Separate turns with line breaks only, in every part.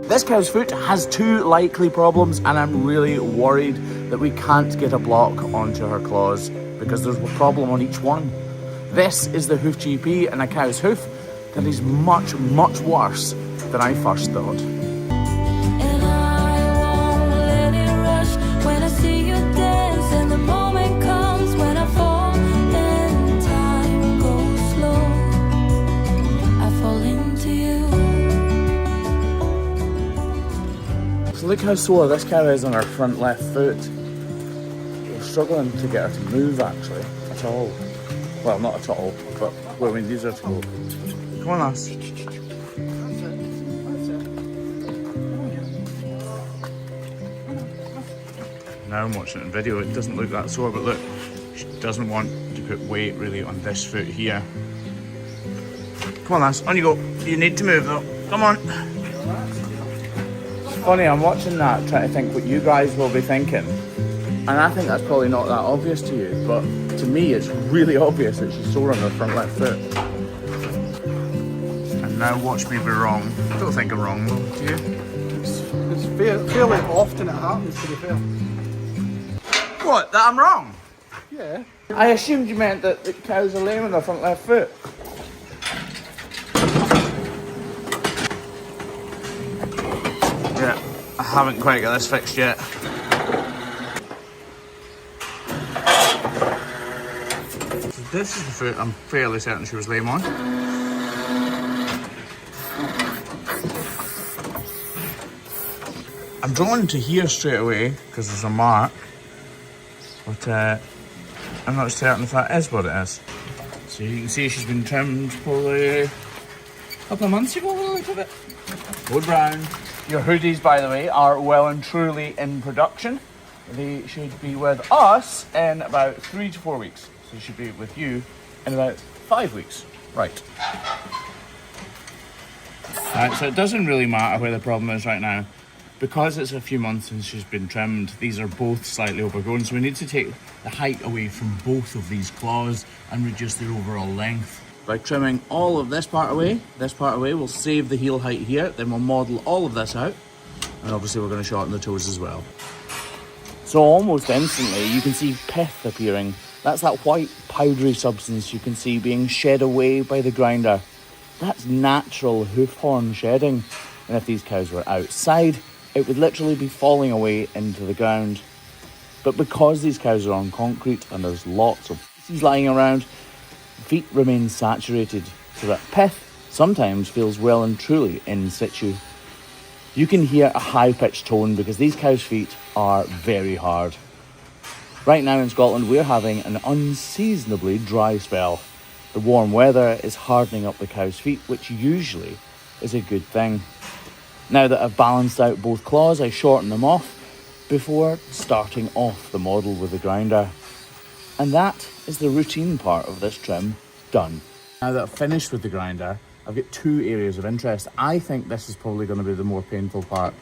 This cow's foot has two likely problems, and I'm really worried that we can't get a block onto her claws because there's a problem on each one. This is the Hoof GP and a cow's hoof that is much, much worse than I first thought. Look how sore this cow is on her front left foot. We're struggling to get her to move actually, at all. Well, not at all, but where we need her to go. Come on, lass. Now I'm watching it in video, it doesn't look that sore, but look, she doesn't want to put weight really on this foot here. Come on, lass, on you go. You need to move though. Come on. Funny, I'm watching that trying to think what you guys will be thinking, and I think that's probably not that obvious to you, but to me it's really obvious that she's sore on her front left foot. And now watch me be wrong. I don't think I'm wrong though, do you?
It's fairly often it happens, to be fair.
What, that I'm wrong?
Yeah.
I assumed you meant that the cows are lame on their front left foot. Yeah, I haven't quite got this fixed yet. So this is the foot I'm fairly certain she was lame on. I'm drawn to here straight away because there's a mark, but I'm not certain if that is what it is. So you can see she's been trimmed probably a couple of months ago, a little bit. Wood brown. Your hoodies, by the way, are well and truly in production. They should be with us in about 3 to 4 weeks. So they should be with you in about 5 weeks. Right. So it doesn't really matter where the problem is right now. Because it's a few months since she's been trimmed, these are both slightly overgrown. So we need to take the height away from both of these claws and reduce their overall length. By trimming all of this part away, we'll save the heel height here, then we'll model all of this out, and obviously we're going to shorten the toes as well. So almost instantly you can see pith appearing. That's that white powdery substance you can see being shed away by the grinder. That's natural hoof horn shedding, and if these cows were outside, it would literally be falling away into the ground. But because these cows are on concrete and there's lots of feces lying around, feet remain saturated, so that pith sometimes feels well and truly in situ. You can hear a high-pitched tone because these cows' feet are very hard. Right now in Scotland we're having an unseasonably dry spell. The warm weather is hardening up the cows' feet, which usually is a good thing. Now that I've balanced out both claws, I shorten them off before starting off the model with the grinder. And that is the routine part of this trim done. Now that I've finished with the grinder, I've got two areas of interest. I think this is probably going to be the more painful part,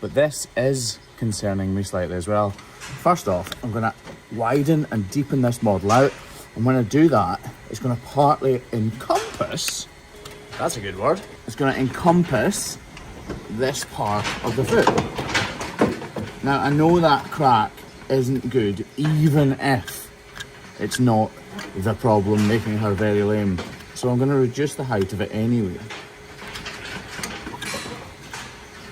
but this is concerning me slightly as well. First off, I'm going to widen and deepen this model out, and when I do that, it's going to partly encompass, that's a good word, it's going to encompass this part of the foot. Now I know that crack isn't good, even if it's not the problem making her very lame. So I'm going to reduce the height of it anyway.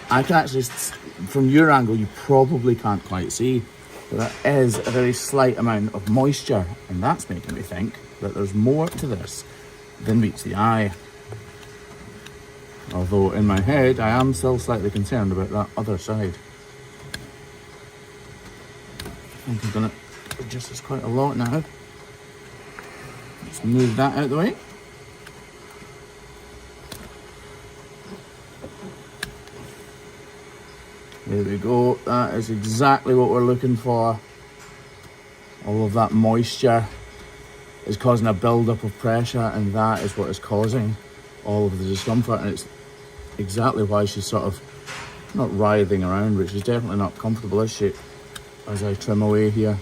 I can actually, from your angle, you probably can't quite see, but there is a very slight amount of moisture, and that's making me think that there's more to this than meets the eye. Although in my head, I am still slightly concerned about that other side. I think I'm going to adjust this quite a lot now. Let's move that out of the way. There we go, that is exactly what we're looking for. All of that moisture is causing a build-up of pressure, and that is what is causing all of the discomfort, and it's exactly why she's sort of not writhing around, but she's definitely not comfortable, is she, as I trim away here.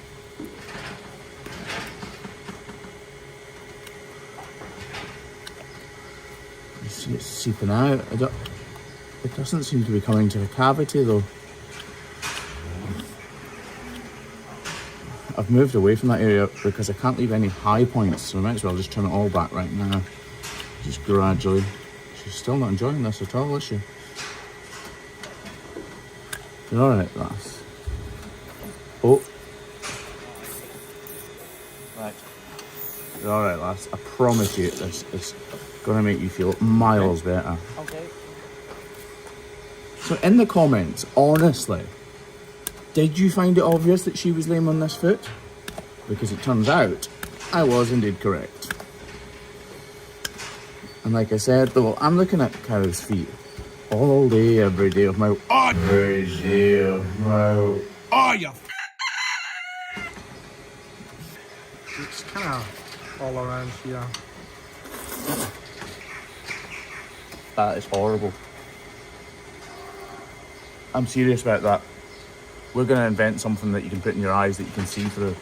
You see it's seeping out. It doesn't seem to be coming to a cavity though. I've moved away from that area because I can't leave any high points, so I might as well just turn it all back right now. Just gradually. She's still not enjoying this at all, is she? You're alright, lass. Oh. Right. You're alright, lass. I promise you this is going to make you feel miles better.
Okay.
So in the comments, honestly, did you find it obvious that she was lame on this foot? Because it turns out I was indeed correct. And like I said though, I'm looking at cows' feet all day, every day of my every day of my you
It's kind of all around here.
that is horrible. I'm serious about that. We're going to invent something that you can put in your eyes that you can see through.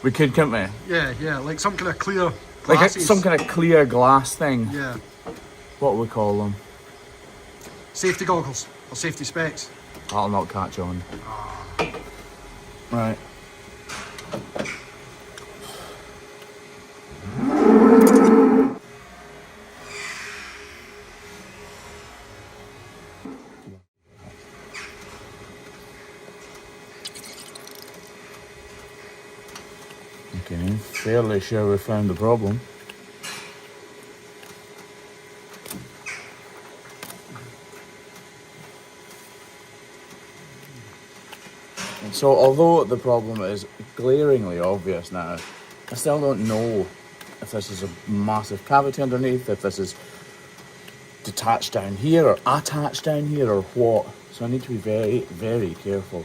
We could, couldn't we?
Yeah, like some kind of clear
Like
glasses.
some kind of clear glass thing.
Yeah.
What do we call them?
Safety goggles or safety specs.
That'll not catch on. Right. Okay, fairly sure we found the problem. So although the problem is glaringly obvious now, I still don't know if this is a massive cavity underneath, if this is detached down here or attached down here or what. So I need to be very, very careful.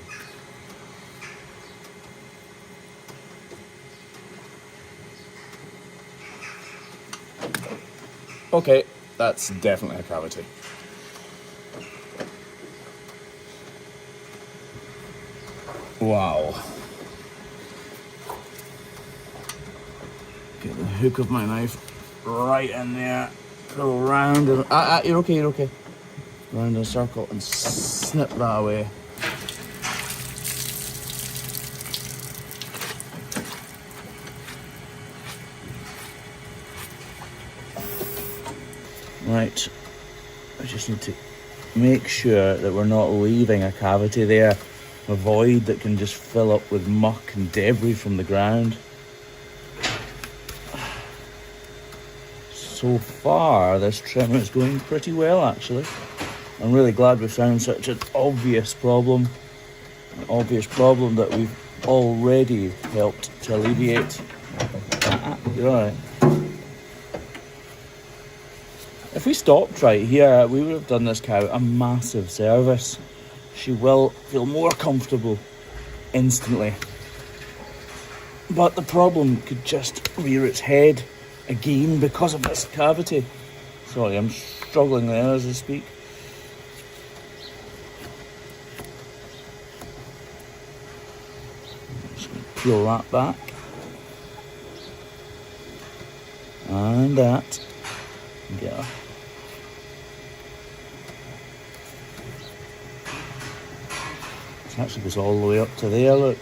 Okay, that's definitely a cavity. Wow. Get the hook of my knife right in there. Pull round and you're okay, you're okay. Round in a circle and snip that away. Right. I just need to make sure that we're not leaving a cavity there. A void that can just fill up with muck and debris from the ground. So far, this trimmer is going pretty well, actually. I'm really glad we found such an obvious problem. An obvious problem that we've already helped to alleviate. You're alright. If we stopped right here, we would have done this cow a massive service. She will feel more comfortable instantly. But the problem could just rear its head again because of this cavity. Sorry, I'm struggling there as I speak. Just going to peel that back. And that. Get her. It actually goes all the way up to there, look.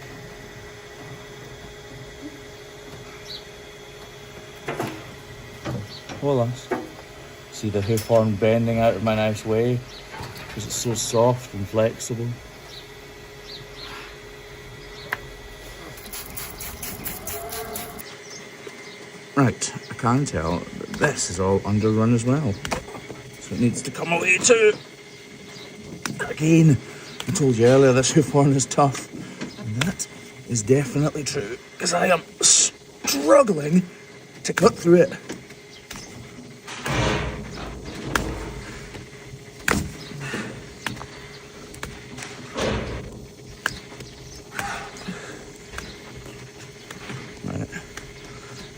Oh, lass. See the hoof horn bending out of my knife's way because it's so soft and flexible. Right, I can tell that this is all underrun as well. So it needs to come away too. Again, I told you earlier this hoof horn is tough. And that is definitely true because I am struggling to cut through it.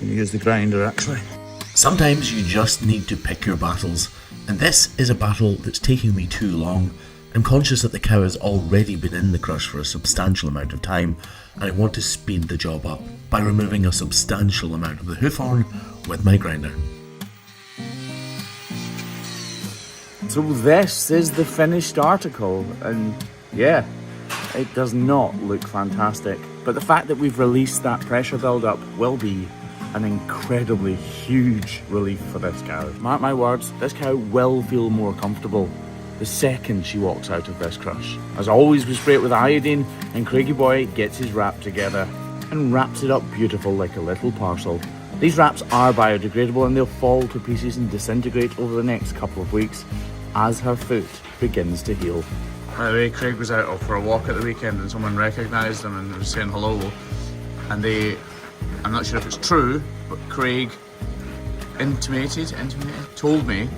Use the grinder actually.
Sometimes you just need to pick your battles, and this is a battle that's taking me too long. I'm conscious that the cow has already been in the crush for a substantial amount of time, and I want to speed the job up by removing a substantial amount of the hoof horn with my grinder.
So this is the finished article, and yeah, it does not look fantastic. But the fact that we've released that pressure build-up will be an incredibly huge relief for this cow. Mark my words, this cow will feel more comfortable the second she walks out of this crush. As always, we spray it with iodine, and Craigie boy gets his wrap together and wraps it up beautiful like a little parcel. These wraps are biodegradable and they'll fall to pieces and disintegrate over the next couple of weeks as her foot begins to heal. By the way, Craig was out for a walk at the weekend and someone recognised him and was saying hello, and I'm not sure if it's true, but Craig told me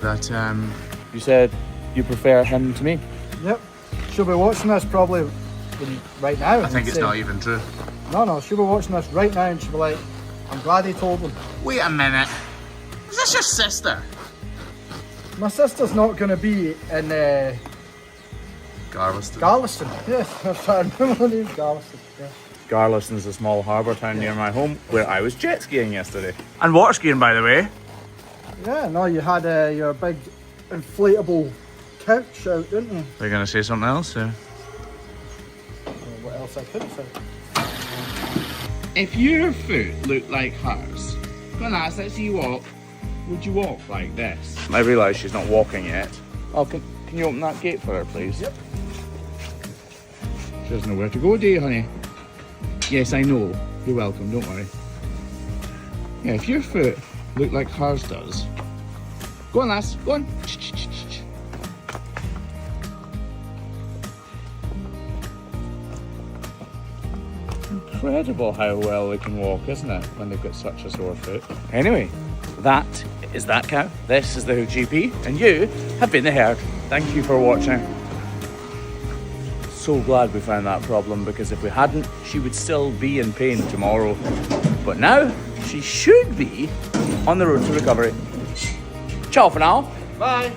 that you said you prefer him to me.
Yep. She'll be watching this probably right now.
I think it's not even true.
No, she'll be watching this right now and she'll be like, I'm glad he told him.
Wait a minute. Is this your sister?
My sister's not going to be in
Garliston.
Garliston. Yes, I'm trying to remember the name. Garliston. Yeah.
Garliston is a small harbour town near my home where I was jet skiing yesterday. And water skiing, by the way.
Yeah, no, you had your big inflatable couch out, didn't you?
They're going to say something else, yeah.
What else I could say?
If your foot looked like hers, go on, let's see you walk. Would you walk like this? I realise she's not walking yet. Oh, can you open that gate for her, please?
Yep.
She doesn't know where to go, do you, honey? Yes, I know. You're welcome, don't worry. Yeah, if your foot looked like hers does, go on, lass, go on. Incredible how well they can walk, isn't it, when they've got such a sore foot. Anyway, that is that cow. This is the Hoof GP, and you have been the herd. Thank you for watching. So glad we found that problem, because if we hadn't, she would still be in pain tomorrow. But now, she should be on the road to recovery. Ciao for now.
Bye.